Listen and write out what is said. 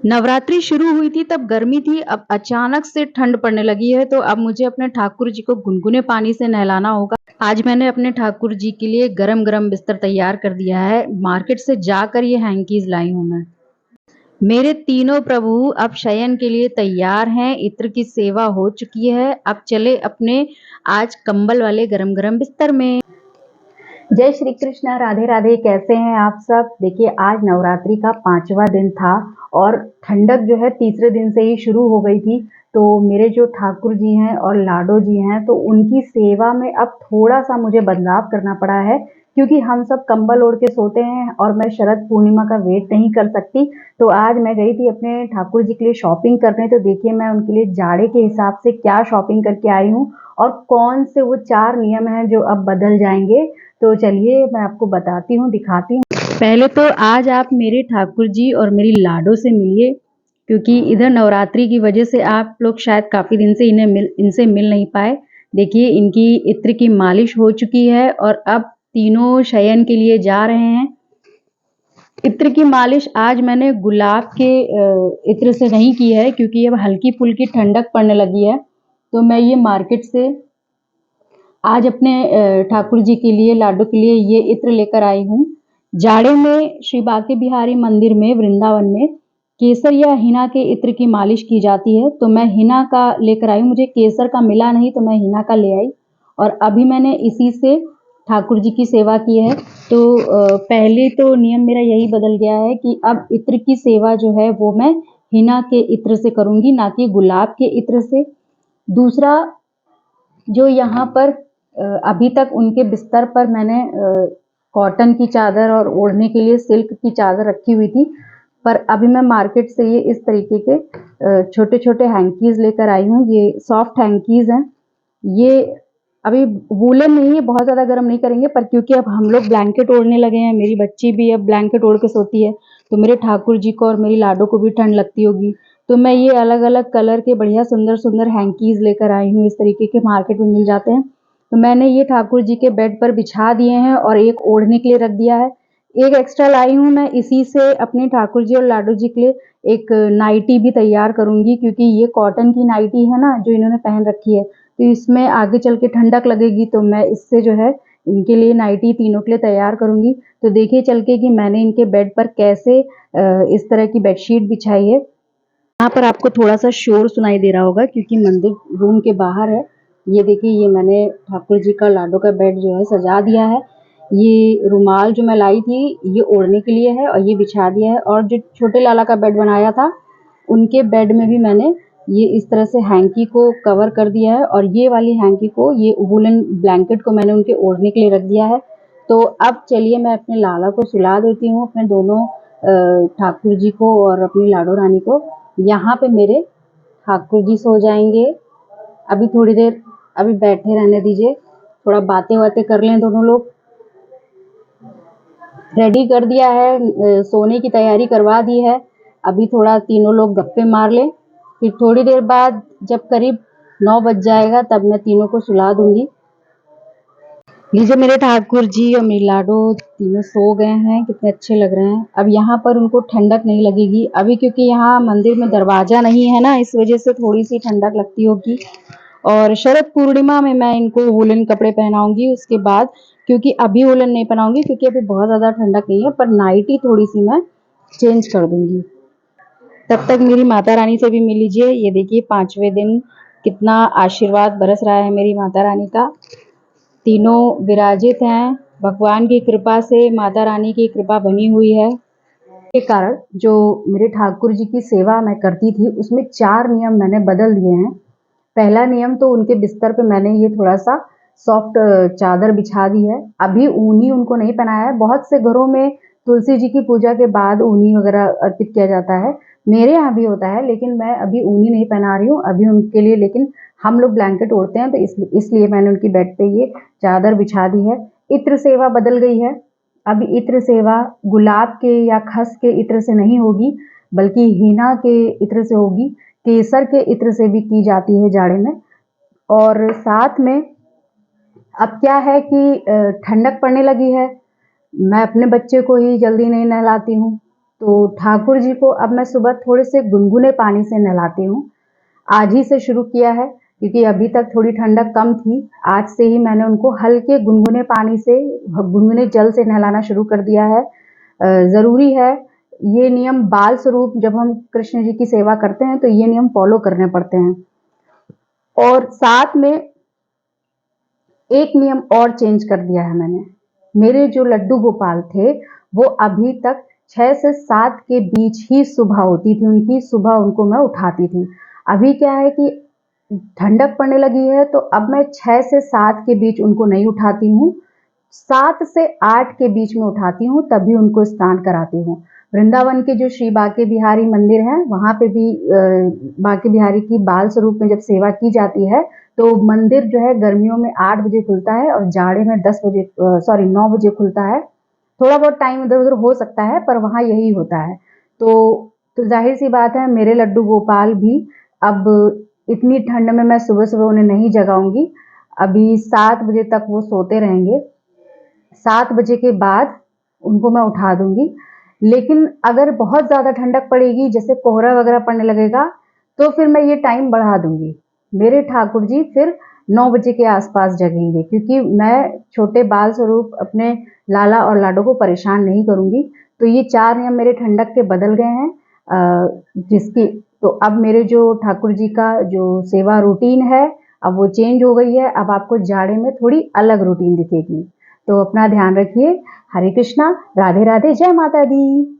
नवरात्रि शुरू हुई थी तब गर्मी थी, अब अचानक से ठंड पड़ने लगी है, तो अब मुझे अपने ठाकुर जी को गुनगुने पानी से नहलाना होगा। आज मैंने अपने ठाकुर जी के लिए गरम-गरम बिस्तर तैयार कर दिया है। मार्केट से जाकर ये हैंकीज़ लाई हूँ मैं। मेरे तीनों प्रभु अब शयन के लिए तैयार हैं, इत्र की सेवा हो चुकी है। अब चले अपने आज कंबल वाले गरम-गरम बिस्तर में। जय श्री कृष्ण, राधे राधे। कैसे हैं आप सब? देखिए, आज नवरात्रि का 5वां दिन था और ठंडक जो है तीसरे दिन से ही शुरू हो गई थी। तो मेरे जो ठाकुर जी हैं और लाडो जी हैं, तो उनकी सेवा में अब थोड़ा-सा मुझे बदलाव करना पड़ा है, क्योंकि हम सब कंबल ओढ़ के सोते हैं और मैं शरद पूर्णिमा का वेट नहीं कर सकती। तो आज मैं गई थी अपने ठाकुर जी के लिए शॉपिंग करने, तो देखिए मैं उनके लिए जाड़े के हिसाब से क्या शॉपिंग करके आई हूँ और कौन से वो 4 नियम हैं जो अब बदल जाएँगे। तो चलिए मैं आपको बताती हूँ, दिखाती हूँ। पहले तो आज आप मेरे ठाकुर जी और मेरी लाडो से मिलिए, क्योंकि इधर नवरात्रि की वजह से आप लोग शायद काफ़ी दिन से इनसे मिल नहीं पाए। देखिए, इनकी इत्र की मालिश हो चुकी है और अब तीनों शयन के लिए जा रहे हैं। इत्र की मालिश आज मैंने गुलाब के इत्र से नहीं की है, क्योंकि अब हल्की-फुल्की ठंडक पड़ने लगी है। तो मैं ये मार्केट से आज अपने ठाकुर जी के लिए, लाडो के लिए ये इत्र लेकर आई हूँ। जाड़े में श्री बांके बिहारी मंदिर में, वृंदावन में केसर या हिना के इत्र की मालिश की जाती है, तो मैं हिना का लेकर आई हूँ। मुझे केसर का मिला नहीं तो मैं हिना का ले आई और अभी मैंने इसी से ठाकुर जी की सेवा की है। तो पहले तो नियम मेरा यही बदल गया है कि अब इत्र की सेवा जो है वो मैं हिना के इत्र से करूँगी, ना कि गुलाब के इत्र से। दूसरा, जो यहाँ पर अभी तक उनके बिस्तर पर मैंने कॉटन की चादर और ओढ़ने के लिए सिल्क की चादर रखी हुई थी, पर अभी मैं मार्केट से ये इस तरीके के छोटे-छोटे हैंकीज़ लेकर आई हूँ। ये सॉफ्ट हैंकीज़ हैं। ये अभी वूलन नहीं है, बहुत ज़्यादा गर्म नहीं करेंगे, पर क्योंकि अब हम लोग ब्लैंकेट ओढ़ने लगे हैं, मेरी बच्ची भी अब ब्लैंकेट ओढ़ के सोती है, तो मेरे ठाकुर जी को और मेरी लाडो को भी ठंड लगती होगी। तो मैं ये अलग-अलग कलर के बढ़िया सुंदर-सुंदर हैंकीज़ लेकर आई हूँ, इस तरीके के मार्केट में मिल जाते हैं। तो मैंने ये ठाकुर जी के बेड पर बिछा दिए हैं और एक ओढ़ने के लिए रख दिया है। एक एक्स्ट्रा लाई हूँ मैं, इसी से अपने ठाकुर जी और लाडो जी के लिए एक नाइटी भी तैयार करूँगी, क्योंकि ये कॉटन की नाइटी है ना, जो इन्होंने पहन रखी है, तो इसमें आगे चल के ठंडक लगेगी, तो मैं इससे जो है इनके लिए नाइटी तीनों के लिए तैयार करूँगी। तो देखिए चल के कि मैंने इनके बेड पर कैसे इस तरह की बेडशीट बिछाई है। यहाँ पर आपको थोड़ा-सा शोर सुनाई दे रहा होगा, क्योंकि मंदिर रूम के बाहर है। ये देखिए, ये मैंने ठाकुर जी का, लाडो का बेड जो है सजा दिया है। ये रुमाल जो मैं लाई थी, ये ओढ़ने के लिए है और ये बिछा दिया है, और जो छोटे लाला का बेड बनाया था, उनके बेड में भी मैंने ये इस तरह से हैंकी को कवर कर दिया है और ये वाली हैंकी को, ये वूलन ब्लैंकेट को मैंने उनके ओढ़ने के लिए रख दिया है। तो अब चलिए मैं अपने लाला को सुला देती हूँ, अपने दोनों ठाकुर जी को और अपनी लाडो रानी को। यहाँ पे मेरे ठाकुर जी सो जाएंगे। अभी थोड़ी देर अभी बैठे रहने दीजिए, थोड़ा बातें वातें कर लें दोनों लोग। रेडी कर दिया है, सोने की तैयारी करवा दी है। अभी थोड़ा तीनों लोग गप्पे मार लें, फिर थोड़ी देर बाद जब करीब 9 बज जाएगा तब मैं तीनों को सुला दूंगी। लीजिए, मेरे ठाकुर जी और मेरी लाडो तीनों सो गए हैं, कितने अच्छे लग रहे हैं। अब यहाँ पर उनको ठंडक नहीं लगेगी अभी, क्योंकि यहाँ मंदिर में दरवाजा नहीं है ना, इस वजह से थोड़ी सी ठंडक लगती होगी। और शरद पूर्णिमा में मैं इनको वूलन कपड़े पहनाऊंगी उसके बाद, क्योंकि अभी वूलन नहीं पहनाऊंगी, क्योंकि अभी बहुत ज़्यादा ठंडक नहीं है, पर नाइटी थोड़ी सी मैं चेंज कर दूंगी। तब तक मेरी माता रानी से भी मिल लीजिए। ये देखिए, 5वें दिन कितना आशीर्वाद बरस रहा है मेरी माता रानी का। तीनों विराजित हैं, भगवान की कृपा से, माता रानी की कृपा बनी हुई है। के कारण जो मेरे ठाकुर जी की सेवा मैं करती थी, उसमें 4 नियम मैंने बदल दिए हैं। पहला नियम तो उनके बिस्तर पे मैंने ये थोड़ा-सा सॉफ्ट चादर बिछा दी है। अभी ऊनी उनको नहीं पहनाया है। बहुत से घरों में तुलसी जी की पूजा के बाद ऊनी वगैरह अर्पित किया जाता है। मेरे यहाँ भी होता है, लेकिन मैं अभी ऊनी नहीं पहना रही हूँ अभी उनके लिए, लेकिन हम लोग ब्लैंकेट ओढ़ते हैं, तो इसलिए मैंने उनकी बेड पे ये चादर बिछा दी है। इत्र सेवा बदल गई है। अब इत्र सेवा गुलाब के या खस के इत्र से नहीं होगी, बल्कि हीना के इत्र से होगी। केसर के इत्र से भी की जाती है जाड़े में। और साथ में अब क्या है कि ठंडक पड़ने लगी है, मैं अपने बच्चे को ही जल्दी नहीं नहलाती हूँ, तो ठाकुर जी को अब मैं सुबह थोड़े से गुनगुने पानी से नहलाती हूँ। आज ही से शुरू किया है क्योंकि अभी तक थोड़ी ठंडक कम थी। आज से ही मैंने उनको हल्के गुनगुने पानी से, गुनगुने जल से नहलाना शुरू कर दिया है। ज़रूरी है ये नियम, बाल स्वरूप जब हम कृष्ण जी की सेवा करते हैं तो ये नियम फॉलो करने पड़ते हैं। और साथ में एक नियम और चेंज कर दिया है मैंने। मेरे जो लड्डू गोपाल थे वो अभी तक 6 से 7 के बीच ही सुबह होती थी उनकी, सुबह उनको मैं उठाती थी। अभी क्या है कि ठंडक पड़ने लगी है तो अब मैं 6 से 7 के बीच उनको नहीं उठाती हूँ, 7 से 8 के बीच में उठाती हूँ, तभी उनको स्नान कराती हूँ। वृंदावन के जो श्री बांके बिहारी मंदिर है वहाँ पे भी बांके बिहारी की बाल स्वरूप में जब सेवा की जाती है तो मंदिर जो है गर्मियों में 8 बजे खुलता है और जाड़े में 9 बजे खुलता है। थोड़ा बहुत टाइम इधर उधर हो सकता है पर वहाँ यही होता है। तो जाहिर सी बात है मेरे लड्डू गोपाल भी अब इतनी ठंड में मैं सुबह सुबह उन्हें नहीं जगाऊंगी। अभी 7 बजे तक वो सोते रहेंगे। 7 बजे के बाद उनको मैं उठा दूंगी। लेकिन अगर बहुत ज़्यादा ठंडक पड़ेगी, जैसे कोहरा वगैरह पड़ने लगेगा, तो फिर मैं ये टाइम बढ़ा दूंगी। मेरे ठाकुर जी फिर 9 बजे के आसपास जगेंगे क्योंकि मैं छोटे बाल स्वरूप अपने लाला और लाडो को परेशान नहीं करूंगी। तो ये 4 नियम मेरे ठंडक के बदल गए हैं। जिसकी तो अब मेरे जो ठाकुर जी का जो सेवा रूटीन है अब वो चेंज हो गई है। अब आपको जाड़े में थोड़ी अलग रूटीन दिखेगी। तो अपना ध्यान रखिए। हरे कृष्णा, राधे राधे, जय माता दी।